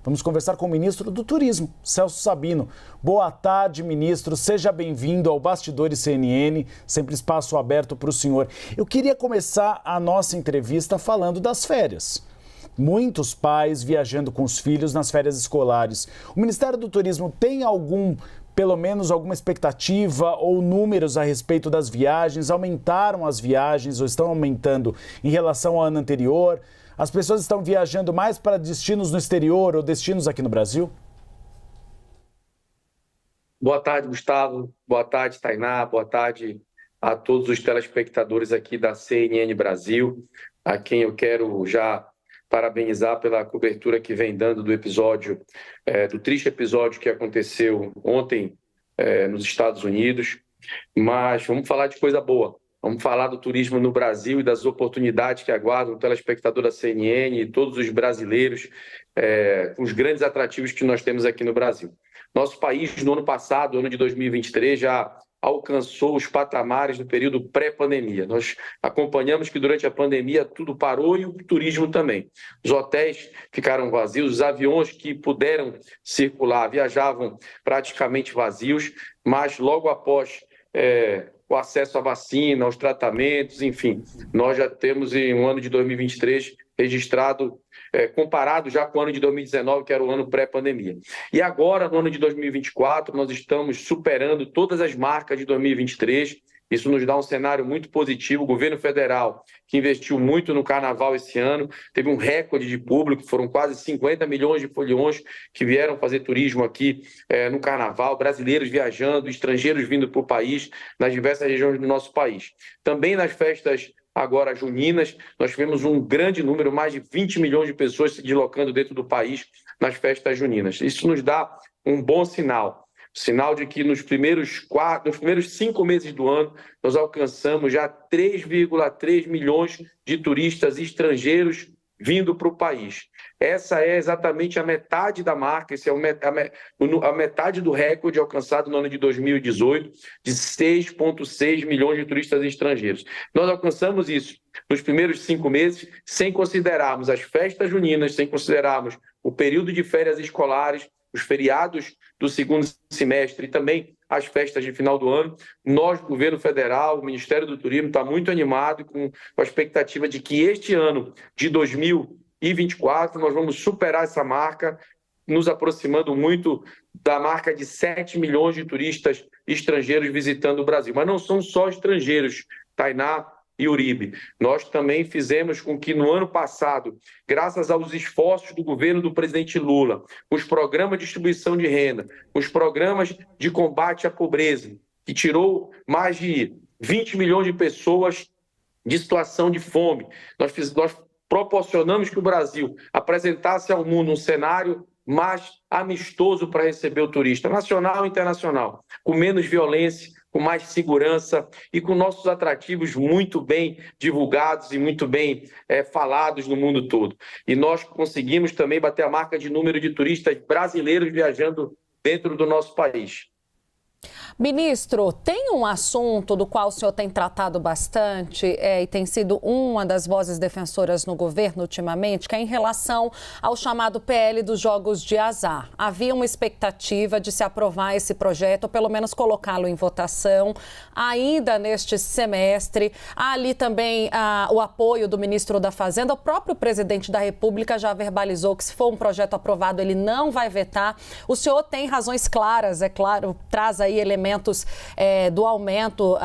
Vamos conversar com o ministro do Turismo, Celso Sabino. Boa tarde, ministro. Seja bem-vindo ao Bastidores CNN, sempre espaço aberto para o senhor. Eu queria começar a nossa entrevista falando das férias. Muitos pais viajando com os filhos nas férias escolares. O Ministério do Turismo tem pelo menos alguma expectativa ou números a respeito das viagens? Aumentaram as viagens ou estão aumentando em relação ao ano anterior? As pessoas estão viajando mais para destinos no exterior ou destinos aqui no Brasil? Boa tarde, Gustavo. Boa tarde, Tainá. Boa tarde a todos os telespectadores aqui da CNN Brasil, a quem eu quero já parabenizar pela cobertura que vem dando do episódio, do triste episódio que aconteceu ontem nos Estados Unidos. Mas vamos falar de coisa boa. Vamos falar do turismo no Brasil e das oportunidades que aguardam o telespectador da CNN e todos os brasileiros, com os grandes atrativos que nós temos aqui no Brasil. Nosso país, no ano passado, ano de 2023, já alcançou os patamares do período pré-pandemia. Nós acompanhamos que durante a pandemia tudo parou e o turismo também. Os hotéis ficaram vazios, os aviões que puderam circular viajavam praticamente vazios, mas logo após o acesso à vacina, aos tratamentos, enfim, nós já temos em um ano de 2023 registrado, comparado já com o ano de 2019, que era o ano pré-pandemia. E agora, no ano de 2024, nós estamos superando todas as marcas de 2023. Isso nos dá um cenário muito positivo. O governo federal, que investiu muito no carnaval esse ano, teve um recorde de público, foram quase 50 milhões de foliões que vieram fazer turismo aqui no carnaval, brasileiros viajando, estrangeiros vindo para o país, nas diversas regiões do nosso país. Também nas festas agora juninas, nós tivemos um grande número, mais de 20 milhões de pessoas se deslocando dentro do país nas festas juninas. Isso nos dá um bom sinal. Sinal de que nos primeiros 5 meses do ano, nós alcançamos já 3,3 milhões de turistas estrangeiros vindo para o país. Essa é exatamente a metade da marca, essa é a metade do recorde alcançado no ano de 2018, de 6,6 milhões de turistas estrangeiros. Nós alcançamos isso nos primeiros 5 meses, sem considerarmos as festas juninas, sem considerarmos o período de férias escolares, os feriados do segundo semestre e também as festas de final do ano. Nós, governo federal, o Ministério do Turismo, está muito animado com a expectativa de que este ano de 2024 nós vamos superar essa marca, nos aproximando muito da marca de 7 milhões de turistas estrangeiros visitando o Brasil. Mas não são só estrangeiros, Tainá e Uribe. Nós também fizemos com que no ano passado, graças aos esforços do governo do presidente Lula, os programas de distribuição de renda, os programas de combate à pobreza, que tirou mais de 20 milhões de pessoas de situação de fome, nós proporcionamos que o Brasil apresentasse ao mundo um cenário mais amistoso para receber o turista, nacional e internacional, com menos violência, com mais segurança e com nossos atrativos muito bem divulgados e muito bem falados no mundo todo. E nós conseguimos também bater a marca de número de turistas brasileiros viajando dentro do nosso país. Ministro, tem um assunto do qual o senhor tem tratado bastante e tem sido uma das vozes defensoras no governo ultimamente, que é em relação ao chamado PL dos jogos de azar. Havia uma expectativa de se aprovar esse projeto, ou pelo menos colocá-lo em votação, ainda neste semestre. Há ali também o apoio do ministro da Fazenda. O próprio presidente da República já verbalizou que, se for um projeto aprovado, ele não vai vetar. O senhor tem razões claras, é claro, traz aí elementos do aumento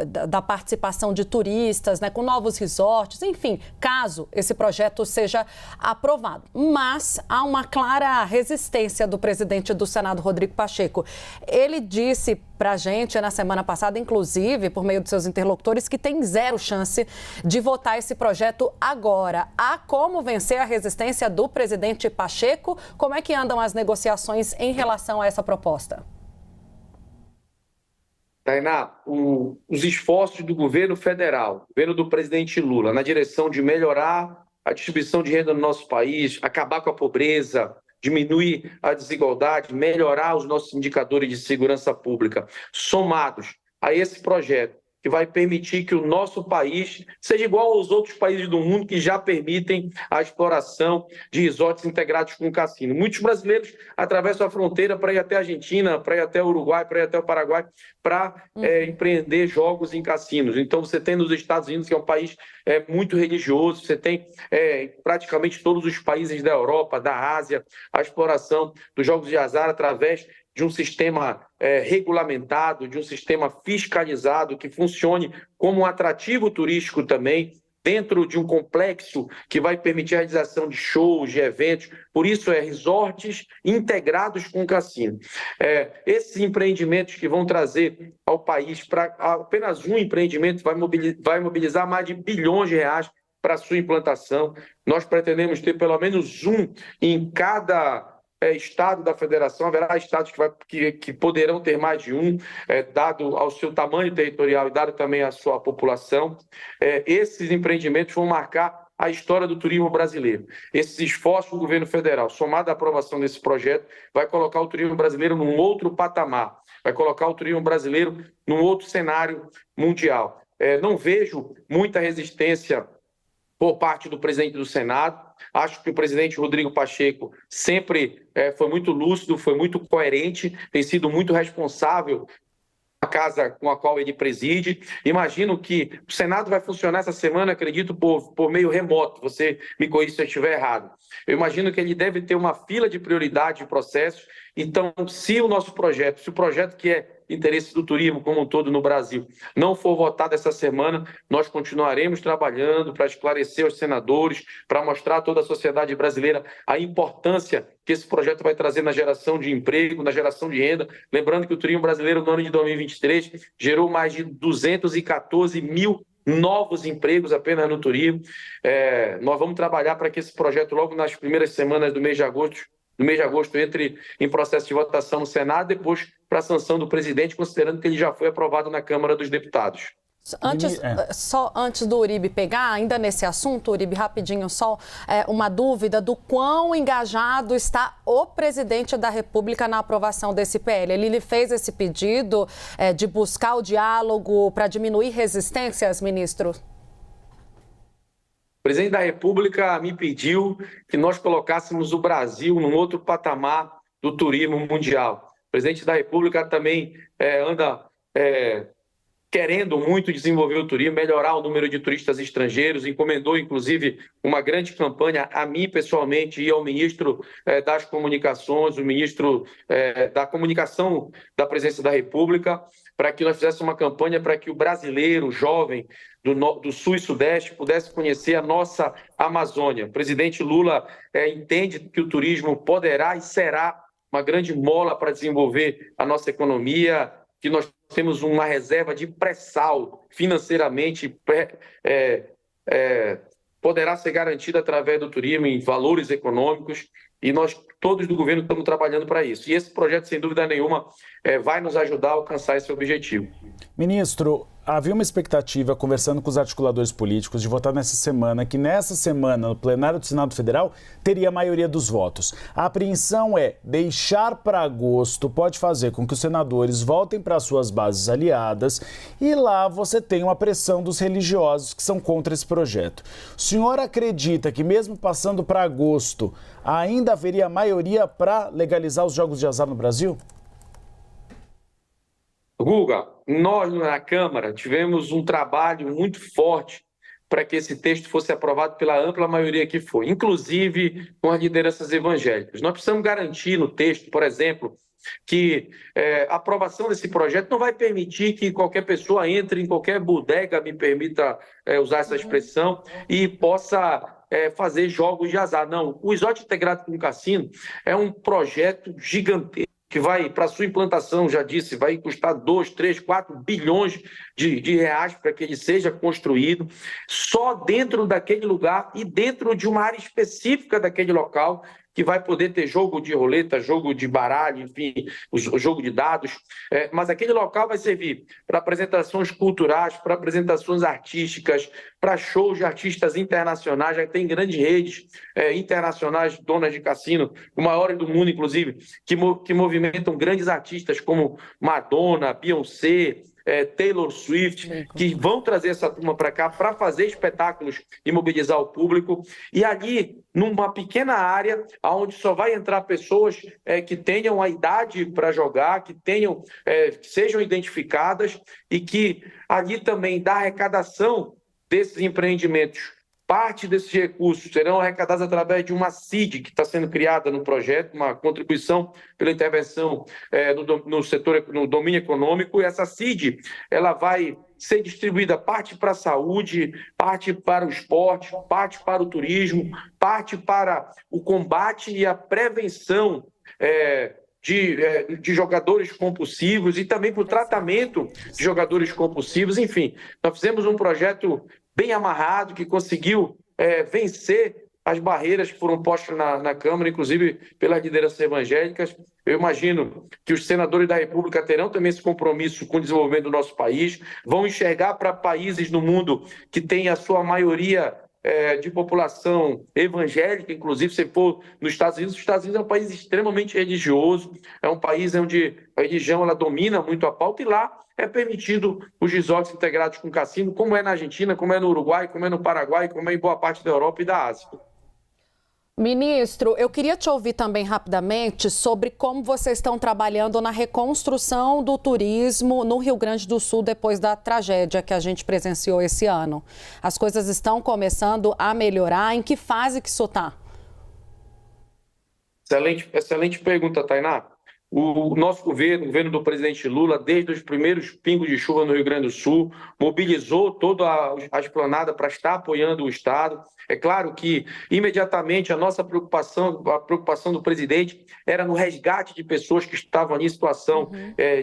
da participação de turistas, né, com novos resorts, enfim, caso esse projeto seja aprovado. Mas há uma clara resistência do presidente do Senado, Rodrigo Pacheco. Ele disse para a gente na semana passada, inclusive, por meio de seus interlocutores, que tem zero chance de votar esse projeto agora. Há como vencer a resistência do presidente Pacheco? Como é que andam as negociações em relação a essa proposta? Tainá, os esforços do governo federal, governo do presidente Lula, na direção de melhorar a distribuição de renda no nosso país, acabar com a pobreza, diminuir a desigualdade, melhorar os nossos indicadores de segurança pública, somados a esse projeto que vai permitir que o nosso país seja igual aos outros países do mundo que já permitem a exploração de resorts integrados com cassino. Muitos brasileiros atravessam a fronteira para ir até a Argentina, para ir até o Uruguai, para ir até o Paraguai, para empreender jogos em cassinos. Então, você tem nos Estados Unidos, que é um país muito religioso, você tem praticamente todos os países da Europa, da Ásia, a exploração dos jogos de azar através de um sistema regulamentado, de um sistema fiscalizado que funcione como um atrativo turístico também, dentro de um complexo que vai permitir a realização de shows, de eventos. Por isso, resorts integrados com cassino. Esses empreendimentos que vão trazer ao país, apenas um empreendimento vai mobilizar mais de bilhões de reais para a sua implantação. Nós pretendemos ter pelo menos um em cada estado da federação. Haverá estados que poderão ter mais de um, dado ao seu tamanho territorial e dado também à sua população. Esses empreendimentos vão marcar a história do turismo brasileiro. Esses esforços do governo federal, somado à aprovação desse projeto, vai colocar o turismo brasileiro num outro patamar, vai colocar o turismo brasileiro num outro cenário mundial. Não vejo muita resistência por parte do presidente do Senado. Acho que o presidente Rodrigo Pacheco sempre foi muito lúcido, foi muito coerente, tem sido muito responsável a casa com a qual ele preside. Imagino que o Senado vai funcionar essa semana, acredito, por meio remoto. Você me corrija se eu estiver errado. Eu imagino que ele deve ter uma fila de prioridade de processos. Então, se o projeto que é interesse do turismo como um todo no Brasil não for votado essa semana, nós continuaremos trabalhando para esclarecer aos senadores, para mostrar a toda a sociedade brasileira a importância que esse projeto vai trazer na geração de emprego, na geração de renda. Lembrando que o turismo brasileiro no ano de 2023 gerou mais de 214 mil novos empregos apenas no turismo. Nós vamos trabalhar para que esse projeto, logo nas primeiras semanas do mês de agosto, entre em processo de votação no Senado, depois para a sanção do presidente, considerando que ele já foi aprovado na Câmara dos Deputados. Antes do Uribe pegar, ainda nesse assunto, Uribe, rapidinho, só uma dúvida do quão engajado está o presidente da República na aprovação desse PL. Ele fez esse pedido de buscar o diálogo para diminuir resistências, ministro? O presidente da República me pediu que nós colocássemos o Brasil num outro patamar do turismo mundial. O presidente da República também anda querendo muito desenvolver o turismo, melhorar o número de turistas estrangeiros, encomendou, inclusive, uma grande campanha a mim, pessoalmente, e ao ministro das Comunicações, o ministro da Comunicação da Presidência da República, para que nós fizéssemos uma campanha para que o brasileiro, o jovem do Sul e Sudeste, pudesse conhecer a nossa Amazônia. O presidente Lula entende que o turismo poderá e será uma grande mola para desenvolver a nossa economia, que nós temos uma reserva de pré-sal financeiramente, poderá ser garantida através do turismo em valores econômicos, e nós todos do governo estamos trabalhando para isso. E esse projeto, sem dúvida nenhuma, vai nos ajudar a alcançar esse objetivo. Ministro, havia uma expectativa, conversando com os articuladores políticos, de votar nessa semana, no plenário do Senado Federal, teria a maioria dos votos. A apreensão deixar para agosto pode fazer com que os senadores voltem para suas bases aliadas e lá você tem uma pressão dos religiosos que são contra esse projeto. O senhor acredita que mesmo passando para agosto, ainda haveria maioria para legalizar os jogos de azar no Brasil? Guga, nós na Câmara tivemos um trabalho muito forte para que esse texto fosse aprovado pela ampla maioria que foi, inclusive com as lideranças evangélicas. Nós precisamos garantir no texto, por exemplo, que a aprovação desse projeto não vai permitir que qualquer pessoa entre em qualquer bodega, me permita usar essa expressão, e possa fazer jogos de azar. Não, o Resort Integrado com Cassino é um projeto gigantesco, que vai, para sua implantação, já disse, vai custar 2, 3, 4 bilhões de reais para que ele seja construído, só dentro daquele lugar e dentro de uma área específica daquele local, que vai poder ter jogo de roleta, jogo de baralho, enfim, o jogo de dados, mas aquele local vai servir para apresentações culturais, para apresentações artísticas, para shows de artistas internacionais. Já tem grandes redes internacionais, donas de cassino, o maior do mundo, inclusive, que movimentam grandes artistas como Madonna, Beyoncé, Taylor Swift, que vão trazer essa turma para cá para fazer espetáculos e mobilizar o público. E ali, numa pequena área, onde só vai entrar pessoas que tenham a idade para jogar, que sejam identificadas e que ali também da arrecadação desses empreendimentos. Parte desses recursos serão arrecadados através de uma CID que está sendo criada no projeto, uma contribuição pela intervenção no domínio econômico. E essa CID ela vai ser distribuída parte para a saúde, parte para o esporte, parte para o turismo, parte para o combate e a prevenção de jogadores compulsivos e também para o tratamento de jogadores compulsivos. Enfim, nós fizemos um projeto bem amarrado, que conseguiu vencer as barreiras que foram postas na Câmara, inclusive pelas lideranças evangélicas. Eu imagino que os senadores da República terão também esse compromisso com o desenvolvimento do nosso país, vão enxergar para países no mundo que têm a sua maioria de população evangélica, inclusive se for nos Estados Unidos. Os Estados Unidos é um país extremamente religioso, é um país onde a religião ela domina muito a pauta, e lá é permitido os resorts integrados com cassino, como é na Argentina, como é no Uruguai, como é no Paraguai, como é em boa parte da Europa e da Ásia. Ministro, eu queria te ouvir também rapidamente sobre como vocês estão trabalhando na reconstrução do turismo no Rio Grande do Sul depois da tragédia que a gente presenciou esse ano. As coisas estão começando a melhorar. Em que fase que isso está? Excelente pergunta, Tainá. O nosso governo, o governo do presidente Lula, desde os primeiros pingos de chuva no Rio Grande do Sul, mobilizou toda a esplanada para estar apoiando o Estado. É claro que, imediatamente, a preocupação do presidente era no resgate de pessoas que estavam ali em situação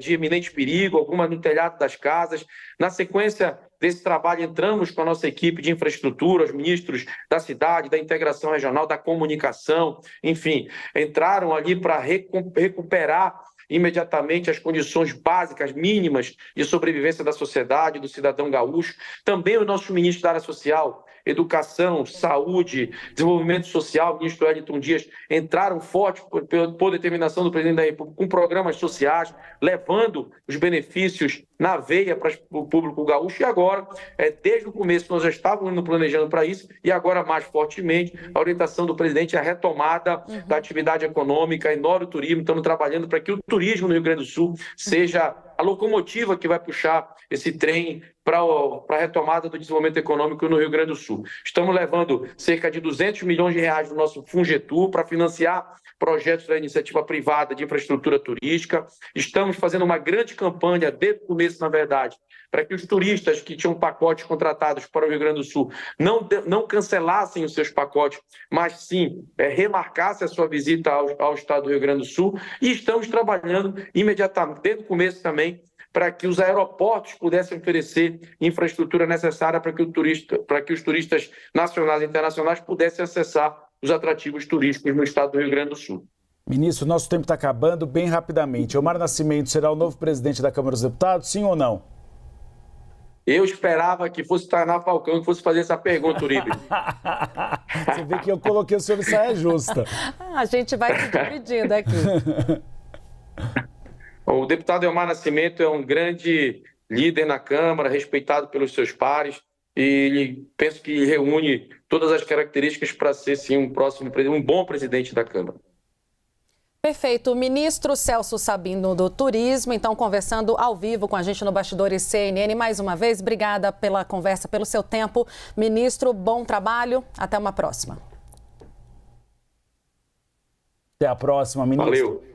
de iminente perigo, algumas no telhado das casas. Na sequência desse trabalho, entramos com a nossa equipe de infraestrutura, os ministros da cidade, da integração regional, da comunicação, enfim, entraram ali para recuperar imediatamente as condições básicas, mínimas de sobrevivência da sociedade, do cidadão gaúcho. Também o nosso ministro da área social, Educação, Saúde, Desenvolvimento Social, o ministro Wellington Dias, entraram forte por determinação do presidente da República com programas sociais, levando os benefícios na veia para o público gaúcho. E agora, desde o começo, nós já estávamos planejando para isso, e agora, mais fortemente, a orientação do presidente é a retomada da atividade econômica, enorme turismo. Estamos trabalhando para que o turismo no Rio Grande do Sul seja a locomotiva que vai puxar esse trem para a retomada do desenvolvimento econômico no Rio Grande do Sul. Estamos levando cerca de 200 milhões de reais do nosso Fungetur para financiar projetos da iniciativa privada de infraestrutura turística. Estamos fazendo uma grande campanha, desde o começo, na verdade, para que os turistas que tinham pacotes contratados para o Rio Grande do Sul não cancelassem os seus pacotes, mas sim remarcassem a sua visita ao estado do Rio Grande do Sul. E estamos trabalhando imediatamente, desde o começo também, para que os aeroportos pudessem oferecer infraestrutura necessária para que os turistas nacionais e internacionais pudessem acessar os atrativos turísticos no estado do Rio Grande do Sul. Ministro, nosso tempo está acabando. Bem rapidamente, Elmar Nascimento será o novo presidente da Câmara dos Deputados, sim ou não? Eu esperava que fosse Tainá Falcão que fosse fazer essa pergunta, Uribe. Você vê que eu coloquei o senhor em saia justa. A gente vai se dividindo aqui. O deputado Elmar Nascimento é um grande líder na Câmara, respeitado pelos seus pares, e penso que reúne todas as características para ser, sim, um bom presidente da Câmara. Perfeito. O ministro Celso Sabino do Turismo, então, conversando ao vivo com a gente no Bastidores CNN. Mais uma vez, obrigada pela conversa, pelo seu tempo. Ministro, bom trabalho. Até uma próxima. Até a próxima, ministro. Valeu.